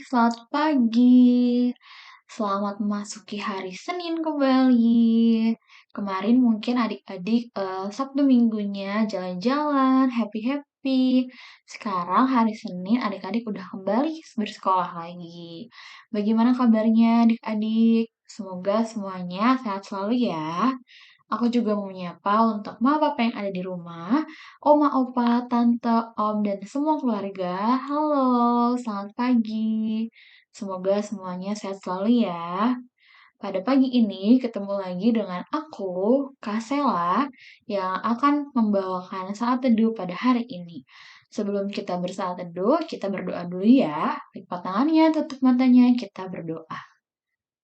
selamat pagi. Selamat memasuki hari Senin kembali. Kemarin mungkin adik-adik Sabtu minggunya jalan-jalan, happy-happy. Sekarang hari Senin adik-adik udah kembali bersekolah lagi. Bagaimana kabarnya adik-adik? Semoga semuanya sehat selalu ya. Aku juga mau menyapa untuk mama papa yang ada di rumah, oma, opa, tante, om, dan semua keluarga. Halo, selamat pagi. Semoga semuanya sehat selalu ya. Pada pagi ini ketemu lagi dengan aku, Kak Sela, yang akan membawakan saat teduh pada hari ini. Sebelum kita bersaat teduh, kita berdoa dulu ya. Lipat tangannya, tutup matanya, kita berdoa.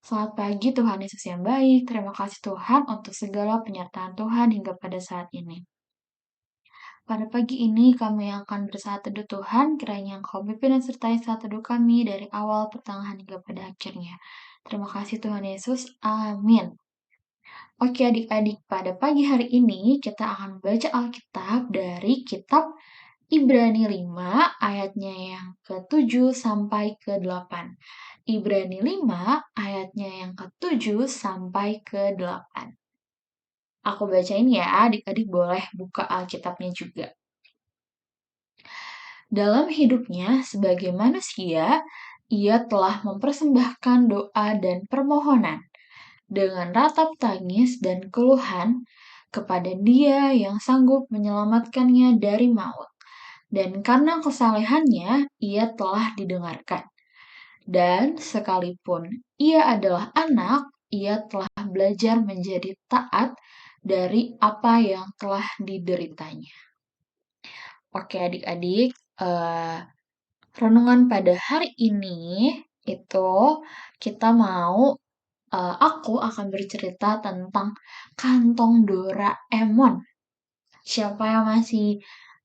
Selamat pagi Tuhan Yesus yang baik. Terima kasih Tuhan untuk segala penyertaan Tuhan hingga pada saat ini. Pada pagi ini kami akan bersaat teduh Tuhan, kiranya Engkau pimpin dan sertai saat teduh kami dari awal, pertengahan hingga pada akhirnya. Terima kasih Tuhan Yesus. Amin. Oke adik-adik, pada pagi hari ini kita akan baca Alkitab dari kitab Ibrani 5 ayatnya yang ke-7 sampai ke-8. Ibrani 5 ayatnya yang ke-7 sampai ke-8. Aku bacain ya, adik-adik boleh buka Alkitabnya juga. Dalam hidupnya sebagai manusia, ia telah mempersembahkan doa dan permohonan dengan ratap tangis dan keluhan kepada Dia yang sanggup menyelamatkannya dari maut. Dan karena kesalehannya, ia telah didengarkan. Dan sekalipun ia adalah anak, ia telah belajar menjadi taat dari apa yang telah dideritanya. Oke adik-adik, renungan pada hari ini itu aku akan bercerita tentang kantong Doraemon. Siapa yang masih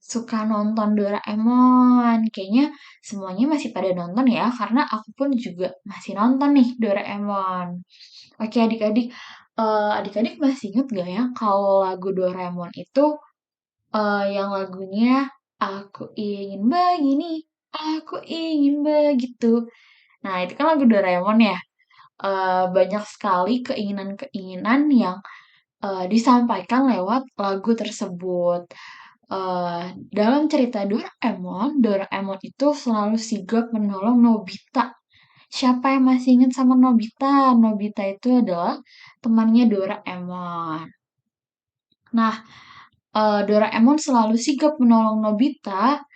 suka nonton Doraemon? Kayaknya semuanya masih pada nonton ya, karena aku pun juga masih nonton nih Doraemon. Oke adik-adik, adik-adik masih inget gak ya kalau lagu Doraemon itu yang lagunya Aku ingin begini, aku ingin begitu. Nah itu kan lagu Doraemon ya. Banyak sekali keinginan-keinginan yang disampaikan lewat lagu tersebut. Dalam cerita Doraemon, Doraemon itu selalu sigap menolong Nobita. Siapa yang masih ingat sama Nobita? Nobita itu adalah temannya Doraemon. Nah, Doraemon selalu sigap menolong Nobita.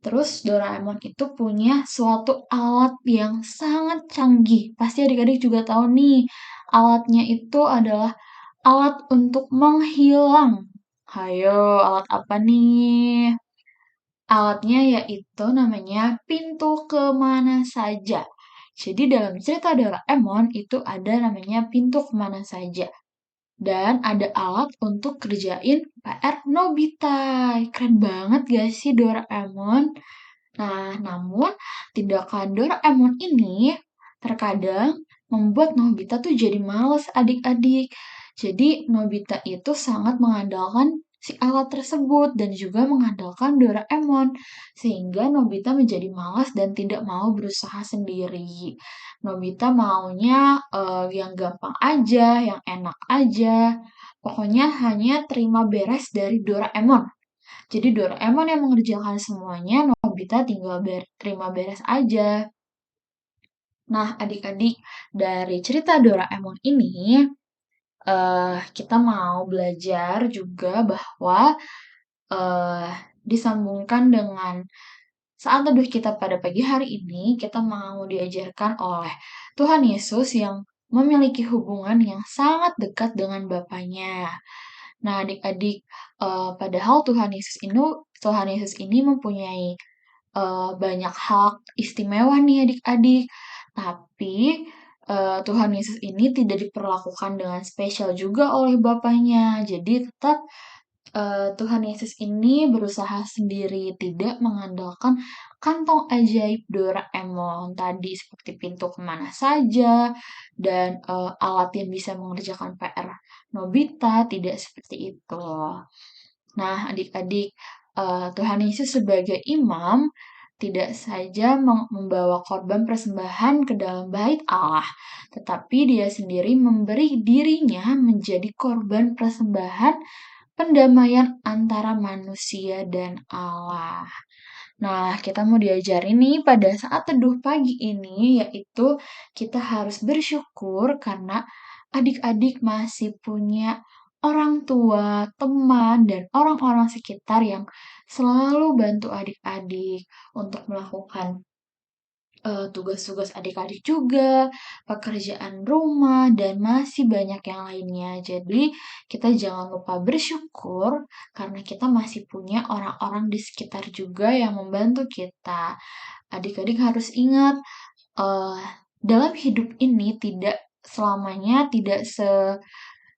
Terus Doraemon itu punya suatu alat yang sangat canggih. Pasti adik-adik juga tahu nih, alatnya itu adalah alat untuk menghilang. Hayo, alat apa nih? Alatnya yaitu namanya pintu kemana saja. Jadi dalam cerita Doraemon itu ada namanya pintu kemana saja. Dan ada alat untuk kerjain PR Nobita. Keren banget gak sih Doraemon? Nah, namun tindakan Doraemon ini terkadang membuat Nobita tuh jadi males adik-adik. Jadi Nobita itu sangat mengandalkan si alat tersebut dan juga mengandalkan Doraemon. Sehingga Nobita menjadi malas dan tidak mau berusaha sendiri. Nobita maunya yang gampang aja, yang enak aja. Pokoknya hanya terima beres dari Doraemon. Jadi Doraemon yang mengerjakan semuanya, Nobita tinggal terima beres aja. Nah, adik-adik, dari cerita Doraemon ini, kita mau belajar juga bahwa disambungkan dengan saat teduh kita pada pagi hari ini, kita mau diajarkan oleh Tuhan Yesus yang memiliki hubungan yang sangat dekat dengan Bapaknya. Nah, adik-adik, padahal Tuhan Yesus ini mempunyai banyak hak istimewa nih adik-adik. Tapi Tuhan Yesus ini tidak diperlakukan dengan spesial juga oleh Bapaknya. Jadi tetap Tuhan Yesus ini berusaha sendiri, tidak mengandalkan kantong ajaib Doraemon tadi seperti pintu kemana saja dan alat yang bisa mengerjakan PR Nobita, tidak seperti itu. Nah, adik-adik, Tuhan Yesus sebagai imam tidak saja membawa korban persembahan ke dalam bait Allah, tetapi dia sendiri memberi dirinya menjadi korban persembahan pendamaian antara manusia dan Allah. Nah, kita mau diajarin nih pada saat teduh pagi ini, yaitu kita harus bersyukur karena adik-adik masih punya orang tua, teman, dan orang-orang sekitar yang selalu bantu adik-adik untuk melakukan tugas-tugas adik-adik juga, pekerjaan rumah, dan masih banyak yang lainnya. Jadi, kita jangan lupa bersyukur karena kita masih punya orang-orang di sekitar juga yang membantu kita. Adik-adik harus ingat, eee, dalam hidup ini tidak selamanya, tidak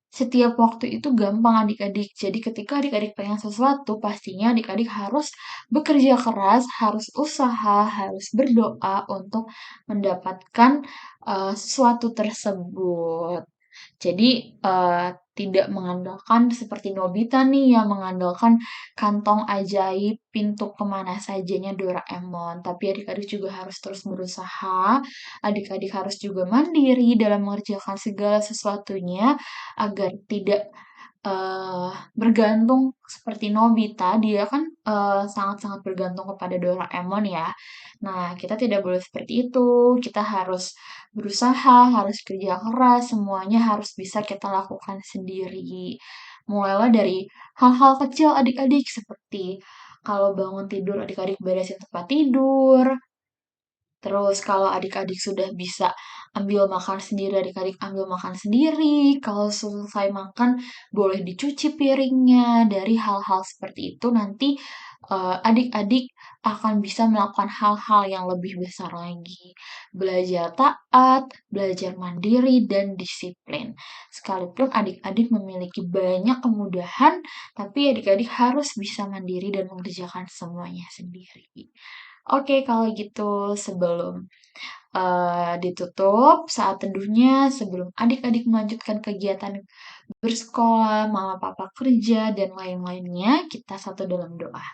setiap waktu itu gampang adik-adik. Jadi ketika adik-adik pengen sesuatu, pastinya adik-adik harus bekerja keras, harus usaha, harus berdoa untuk mendapatkan, sesuatu tersebut. Jadi, tidak mengandalkan seperti Nobita nih yang mengandalkan kantong ajaib pintu kemana sajanya Doraemon, tapi adik-adik juga harus terus berusaha, adik-adik harus juga mandiri dalam mengerjakan segala sesuatunya agar tidak, bergantung seperti Nobita, dia kan, sangat-sangat bergantung kepada Doraemon ya. Nah, kita tidak boleh seperti itu, kita harus berusaha, harus kerja keras, semuanya harus bisa kita lakukan sendiri. Mulailah dari hal-hal kecil adik-adik, seperti kalau bangun tidur adik-adik beresin tempat tidur, terus kalau adik-adik sudah bisa ambil makan sendiri, adik-adik ambil makan sendiri. Kalau selesai makan boleh dicuci piringnya. Dari hal-hal seperti itu nanti adik-adik akan bisa melakukan hal-hal yang lebih besar lagi. Belajar taat, belajar mandiri, dan disiplin. Sekalipun adik-adik memiliki banyak kemudahan, tapi adik-adik harus bisa mandiri dan mengerjakan semuanya sendiri. Oke, kalau gitu sebelum, ditutup saat teduhnya, sebelum adik-adik melanjutkan kegiatan bersekolah, mama papa kerja, dan lain-lainnya, kita satu dalam doa.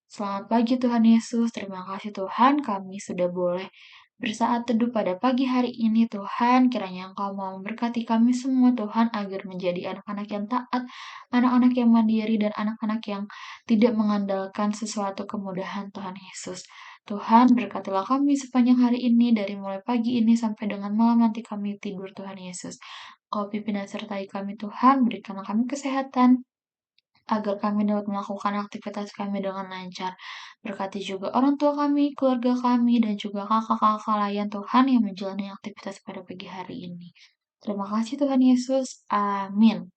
Selamat pagi Tuhan Yesus, terima kasih Tuhan kami sudah boleh bersaat teduh pada pagi hari ini Tuhan. Kiranya Engkau mau memberkati kami semua Tuhan agar menjadi anak-anak yang taat, anak-anak yang mandiri, dan anak-anak yang tidak mengandalkan sesuatu kemudahan Tuhan Yesus. Tuhan berkatilah kami sepanjang hari ini dari mulai pagi ini sampai dengan malam nanti kami tidur Tuhan Yesus. Kau pimpin dan sertai kami Tuhan, berikanlah kami kesehatan, agar kami dapat melakukan aktivitas kami dengan lancar. Berkati juga orang tua kami, keluarga kami, dan juga kakak-kakak lain Tuhan yang menjalani aktivitas pada pagi hari ini. Terima kasih Tuhan Yesus. Amin.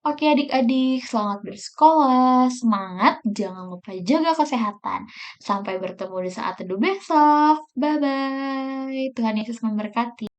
Oke adik-adik, selamat bersekolah, semangat, jangan lupa jaga kesehatan. Sampai bertemu di saat teduh besok. Bye-bye. Tuhan Yesus memberkati.